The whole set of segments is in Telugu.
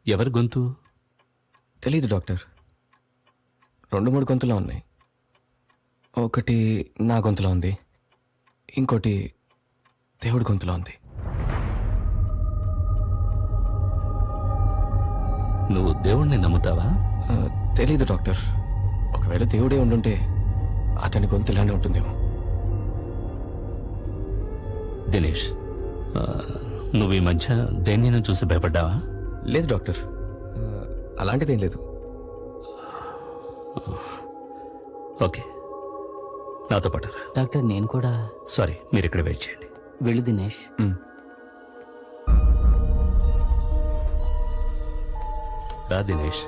ఎవరి గొంతు? తెలీదు డాక్టర్. 2-3 గొంతులో ఉన్నాయి. ఒకటి నా గొంతులో ఉంది, ఇంకోటి దేవుడి గొంతులో ఉంది. నువ్వు దేవుణ్ణి నమ్ముతావా? తెలీదు డాక్టర్. ఒకవేళ దేవుడే ఉండుంటే అతని గొంతు ఇలానే ఉంటుందేమో. దినేష్, నువ్వు ఈ మధ్య దేనిని చూసి భయపడ్డావా? లేదు డాక్టర్, అలాంటిదేం లేదు. ఓకే, నాతో పడరా. డాక్టర్ నేను కూడా. సారీ, మీరు ఇక్కడ వెయిట్ చేయండి. వెళ్ళు దినేష్. రా దినేష్,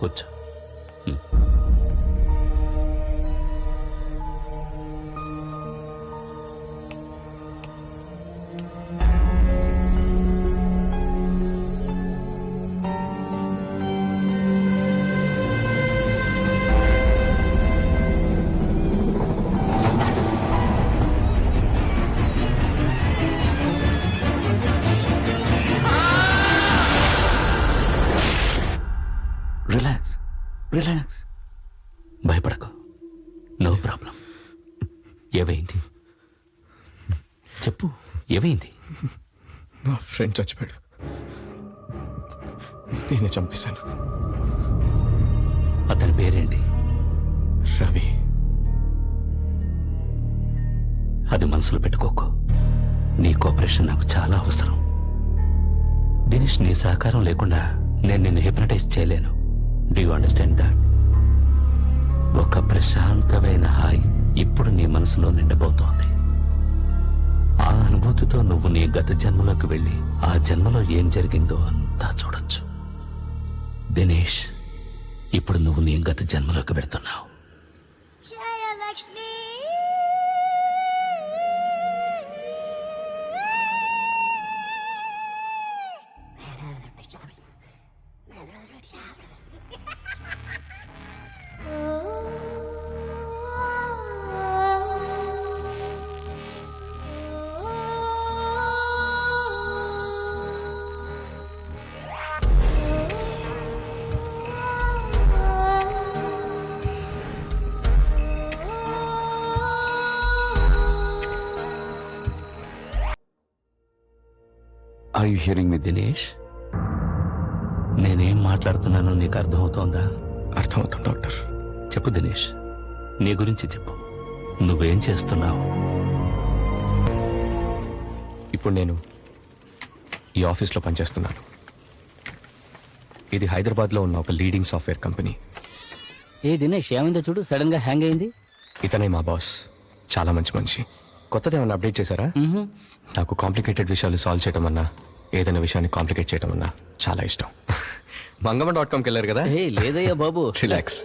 కూర్చో. Relax relax. భయపడకు, నో ప్రాబ్లం. ఏమైంది చెప్పు, ఏమైంది? నా ఫ్రెండ్ చచ్చిపోయాడు, నేనే చంపేశాను. అతని పేరేంటి? రవి. అది మనసులో పెట్టుకోకు. నీ కోఆపరేషన్ నాకు చాలా అవసరం. దినేష్, నీ సహకారం లేకుండా నేను నిన్ను హిప్నటైజ్ చేయలేను. Do you understand that? ఒక ప్రశాంతమైన హాయి ఇప్పుడు నీ మనసులో నిండబోతోంది. ఆ అనుభూతితో నువ్వు నీ గత జన్మలోకి వెళ్ళి ఆ జన్మలో ఏం జరిగిందో అంతా చూడొచ్చు. దినేష్, ఇప్పుడు నువ్వు నీ గత జన్మలోకి వెళ్తున్నావు. Are you hearing me, Dinesh, నేనేం మాట్లాడుతున్నానో నీకు అర్థమవుతోందా? అర్థమవుతుంది డాక్టర్. చెప్పు దినేష్, నీ గురించి చెప్పు. నువ్వేం చేస్తున్నావు? ఇప్పుడు నేను ఈ ఆఫీస్లో పనిచేస్తున్నాను. ఇది హైదరాబాద్లో ఉన్న ఒక లీడింగ్ సాఫ్ట్వేర్ కంపెనీ. ఏ దినేష్, ఏమైందో చూడు, సడన్ గా హ్యాంగ్ అయింది. ఇతనే మా బాస్, చాలా మంచి మనిషి. కొత్తది ఏమన్నా అప్డేట్ చేశారా? నాకు కాంప్లికేటెడ్ విషయాలు సాల్వ్ చేయడం అన్నా, ఏదైనా విషయాన్ని కాంప్లికేట్ చేయడం అన్నా చాలా ఇష్టం. మంగమ్మ.comకి వెళ్ళారు కదా? లేదయ్యా బాబు. రిలాక్స్.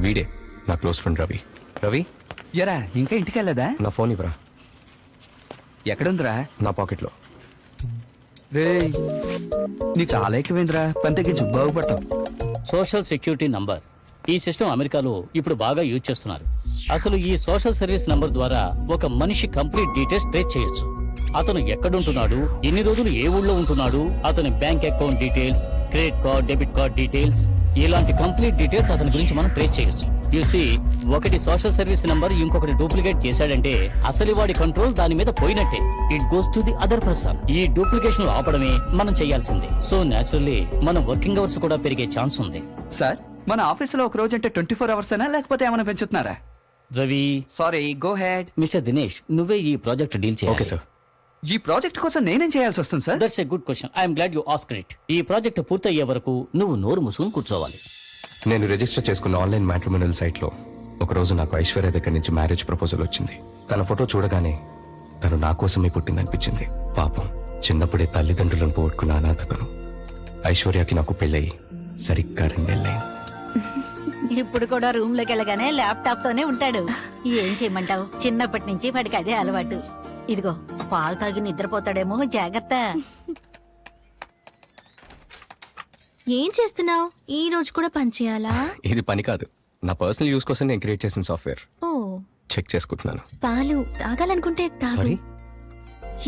వీడే నా క్లోజ్ ఫ్రెండ్ రవి. రవి, ఎరా ఇంకా ఇంటికి వెళ్ళదా? నా ఫోన్ ఇవ్వరా. ఎక్కడుందిరా? నా పాకెట్లో. రే, నీకు చాలా ఎక్కువైందిరా, పని తగ్గించు, బాగుపడతావు. సోషల్ సెక్యూరిటీ నంబర్ ఈ సిస్టమ్ అమెరికాలో ఇప్పుడు బాగా యూజ్ చేస్తున్నారు. అసలు ఈ సోషల్ సర్వీస్ నంబర్ ద్వారా ఒక మనిషి కంప్లీట్ డీటెయిల్స్ ట్రేస్ చేయొచ్చు. అతను ఎక్కడుంటున్నాడు, ఎన్ని రోజులు ఏ ఊళ్ళో ఉంటున్నాడు, అతని bank account details, credit card, debit card details, ఇలాంటి కంప్లీట్ డీటెయిల్స్ అతని గురించి మనం ట్రేస్ చేయొచ్చు. యూసీ, ఒకటి సోషల్ సర్వీస్ నంబర్ ఇంకొకటి డూప్లికేట్ చేశాడంటే అసలు వాడి కంట్రోల్ దాని మీద పోయినట్టే. It goes to the other person. ఈ డూప్లికేషన్ ఆపడమే మనం చేయాల్సిందే. సో నేచురల్లీ మన వర్కింగ్ అవర్స్ కూడా పెరిగే ఛాన్స్ ఉంది. సార్, మన ఆఫీసులో ఒక రోజు అంటే 24 hours అయినా, లేకపోతే ఏమైనా పెంచుతున్నారా? Ravi, sorry, go ahead. Mister Dinesh, నువ్వే ఈ ప్రాజెక్ట్ డీల్ చేయాలి. Okay sir. ఈ ప్రాజెక్ట్ కోసం నేనేం చేయాల్సి వస్తుంది sir? That's a good question. I'm glad you asked it. ఈ ప్రాజెక్ట్ పూర్తయ్యే వరకు నువ్వు నోరు మూసుకుని కూర్చోవాలి. నేను రిజిస్టర్ చేసుకున్న ఆన్లైన్ మ్యాట్రిమోనియల్ సైట్లో ఒకరోజు నాకు ఐశ్వర్య దగ్గర నుంచి మ్యారేజ్ ప్రపోజల్ వచ్చింది. తన ఫోటో చూడగానే తను నా కోసమే పుట్టిందనిపించింది. పాపం, చిన్నప్పుడే తల్లిదండ్రులను పోగొట్టుకున్న అనాథతను. ఐశ్వర్యకి నాకు పెళ్ళయి సరిగ్గా 2 నెలలైంది. ఇప్పుడు కూడా రూమ్ లోకి వెళ్ళగానే ల్యాప్టాప్ తోనే ఉంటాడు. ఏం చేయమంటావు, చిన్నప్పటి నుంచి వాడికి అదే అలవాటు. ఇదిగో పాలు తాగి నిద్రపోతాడేమో, జాగ్రత్త. ఏం చేస్తున్నావు? ఈ రోజు కూడా పని చేయాలా? ఇది పని కాదు, నా పర్సనల్ యూస్ కోసం నేను క్రియేట్ చేసిన సాఫ్ట్వేర్. ఓ, చెక్ చేసుకుంటున్నాను. పాలు తాగాలనుకుంటే తాగు. సారీ,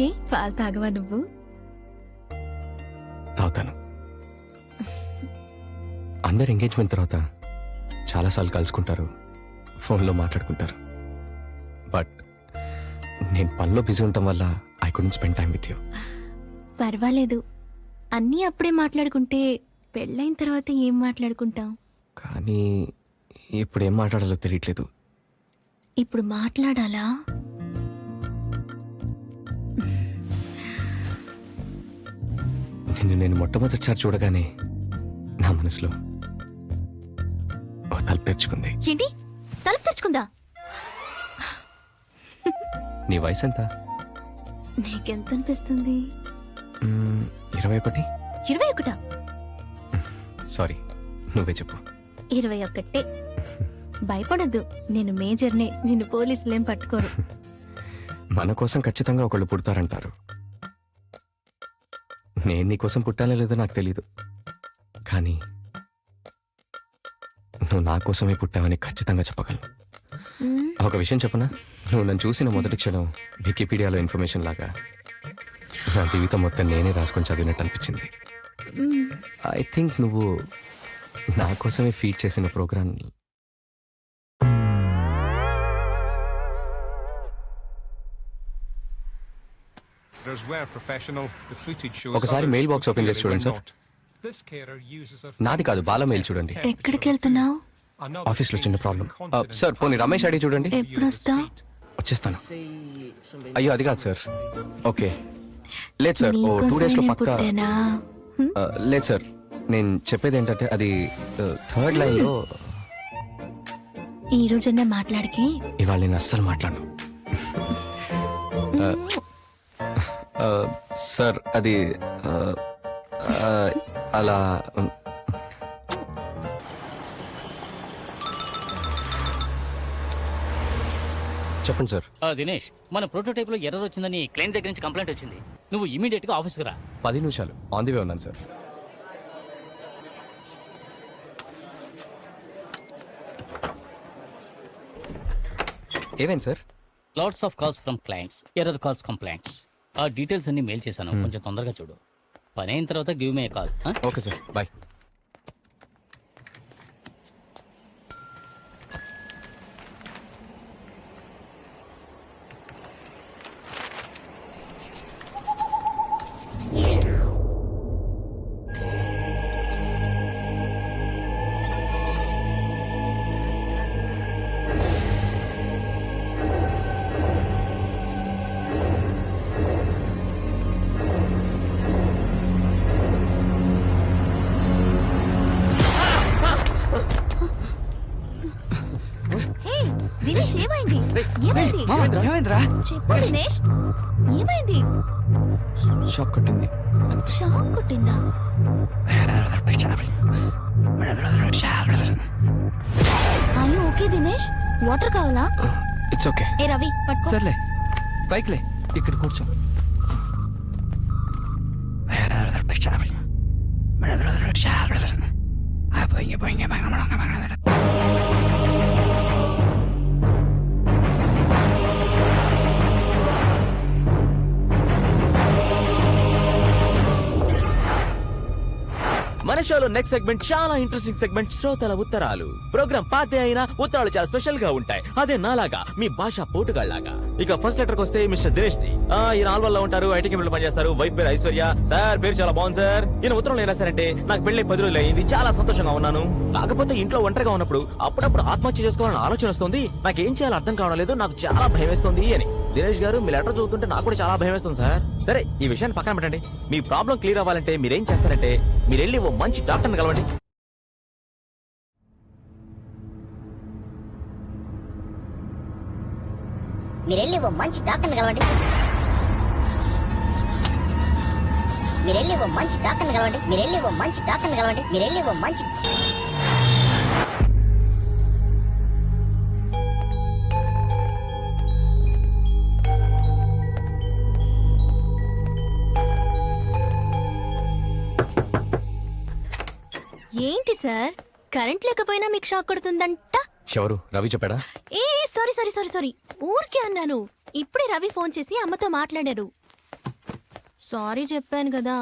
ఏ పాలు తాగవా నువ్వు? తాగుతాను. అందరు ఎంగేజ్మెంట్ తర్వాత చాలాసార్లు కలుసుకుంటారు, ఫోన్లో మాట్లాడుకుంటారు. బట్ నేను పనిలో బిజీ ఉండటం వల్ల I couldn't spend time with you. పర్వాలేదు, అన్నీ అప్పుడే మాట్లాడుకుంటే పెళ్ళైన తర్వాత ఏం మాట్లాడుకుంటాం? కానీ ఇప్పుడు ఏం మాట్లాడాలో తెలియట్లేదు. ఇప్పుడు మాట్లాడాలా? నేను మొట్టమొదటిసారి చూడగానే నా మనసులో ఓ తలుపు తెరుచుకుంది. ఏంటి, తలుపు తెరుచుకుందా? నీ వయసు ఎంత? నీకెంత అనిపిస్తుంది? 21. 21? సారీ, నువ్వే చెప్పు. 21. భయపడద్దు, నేను మేజర్నే, నిన్ను పోలీసులేం పట్టుకోరు. మన కోసం ఖచ్చితంగా ఒకళ్ళు పుడతారంటారు. నేను నీ కోసం పుట్టానో లేదో నాకు తెలీదు, కానీ నువ్వు నా కోసమే పుట్టావని ఖచ్చితంగా చెప్పగలను. మ్మ్. ఒక విషయం చెప్పనా, నువ్వు నన్ను చూసిన మొదటి క్షణం వికీపీడియాలో ఇన్ఫర్మేషన్ లాగా నా జీవితం మొత్తం నేనే రాసుకొని చదివినట్టు అనిపించింది. మ్మ్. ఐ థింక్ నువ్వు నా కోసమే ఫీడ్ చేసిన ప్రోగ్రామ్. ఒకసారి మెయిల్ బాక్స్ ఓపెన్ చేసి చూడండి సార్. నాది కాదు, బాల మెయిల్ చూడండి. ఎక్కడికి వెళ్తున్నావు? ఆఫీస్లో చిన్న ప్రాబ్లం. సార్ పోనీ రమేష్ అడిగి చూడండి. ఎప్పుడు వస్తావు? వచ్చేస్తాను. అయ్యో అది కాదు సార్. ఓకే, లేదు సార్, ఓ 2 days లో పక్కా. పుట్టానా? లేదు సార్, నేను చెప్పేది ఏంటంటే అది 3rd లైన్లో. ఈ రోజన్నా మాట్లాడికి. ఇవాళ నేను అస్సలు మాట్లాడను. సార్ అది అలా చెప్పండి సార్. దినేష్, మన ప్రోటోటైప్ లో ఎర్రర్ వచ్చిందని క్లయింట్ దగ్గర నుంచి కంప్లైంట్ వచ్చింది. నువ్వు ఇమీడియట్ గా ఆఫీస్కి రా. 10 నిమిషాలు ఆన్ ది వే ఉన్నాను సార్. ఏమేం sir? Lots of calls from clients, error calls, complaints. ఆ డీటెయిల్స్ అన్ని మెయిల్ చేశాను, కొంచెం తొందరగా చూడు. పని అయిన తర్వాత give me call. Okay sir, bye. Hey, Dinesh ఏమైంది? ఏమైంది? ఏమైందిరా? చెప్పు దినేష్, ఏమైంది? షాక్ కొట్టింది అంతే. షాక్ కొట్టిందా? అయ్యో ఓకే దినేష్, వాటర్ కావాలా? It's okay. ఏ రవి పట్టుకో. సర్లే, పైకిలే, ఇక్కడ కూర్చో. మన షోలో నెక్స్ట్ సెగ్మెంట్ చాలా ఇంట్రెస్టింగ్ సెగ్మెంట్, శ్రోతల ఉత్తరాలు. ప్రోగ్రామ్ పాతే అయినా ఉత్తరాలు చాలా స్పెషల్ గా ఉంటాయి. అదే నాలాగా మీ భాష పోటుగాళ్లాగా. ఇక ఫస్ట్ లెటర్ వస్తే మిస్టర్ దినేష్ ది. ఈయన ఆల్వల్లో ఉంటారు, ఐటీ కంపెనీలో పనిచేస్తారు. వైఫ్ పేరు ఐశ్వర్య. సార్ పేరు చాలా బాగుంది సార్. ఈయన ఉత్తరంలో ఏం రాశారంటే, నాకు పెళ్లి 10 రోజులు అయింది, చాలా సంతోషంగా ఉన్నాను. కాకపోతే ఇంట్లో ఒంటరిగా ఉన్నప్పుడు అప్పుడప్పుడు ఆత్మహత్య చేసుకోవాలని ఆలోచన వస్తుంది. నాకేం చేయాలో అర్థం కావడం లేదు, నాకు చాలా భయం వేస్తుంది అని. దినేష్ గారు, మీ లెటర్ చదువుతుంటే నాకు కూడా చాలా భయం వేస్తుంది సార్. సరే, ఈ విషయాన్ని పక్కన పెట్టండి. మీ ప్రాబ్లం క్లియర్ అవ్వాలంటే మీరేం చేస్తారంటే, మీరు వెళ్ళి ఓ మంచి డాక్టర్ని కలవండి. మీరెళ్ళి ఓ మంచి డాక్టర్ని కలవండి. మీరెళ్ళి ఓ మంచి డాక్టర్ని కలవండి. మీరెళ్ళి ఓ మంచి డాక్టర్ని కలవండి. మీరెళ్ళి ఓ మంచి ఏంటి సార్, కరెంట్ లేకపోయినా మీకు షాక్ కొడుతుందంట? ఎవరు? రవి చెప్పాడా? ఏ సారీ సారీ సారీ సారీ, ఊరికే అన్నాను. ఇప్పుడే రవి ఫోన్ చేసి అమ్మతో మాట్లాడారు. సారీ చెప్పాను కదా.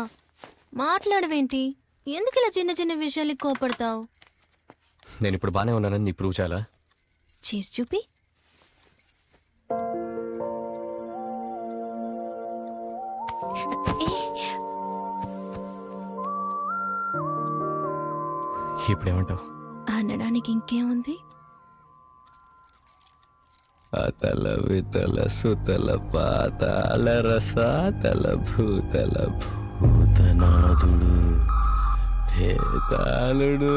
మాట్లాడవేంటి? ఎందుకు ఇలా చిన్న చిన్న విషయాలకి కోపడతావు? నేను ఇప్పుడు బానే ఉన్నానని నీ ప్రూవ్ చాలా. చేసి చూపి. ఇప్పుడేమంటావు? అనడానికి ఇంకేముంది? అతల వితల సుతల పాతాళ రసాతల భూతల భూతనాథుడు భేతాళుడు.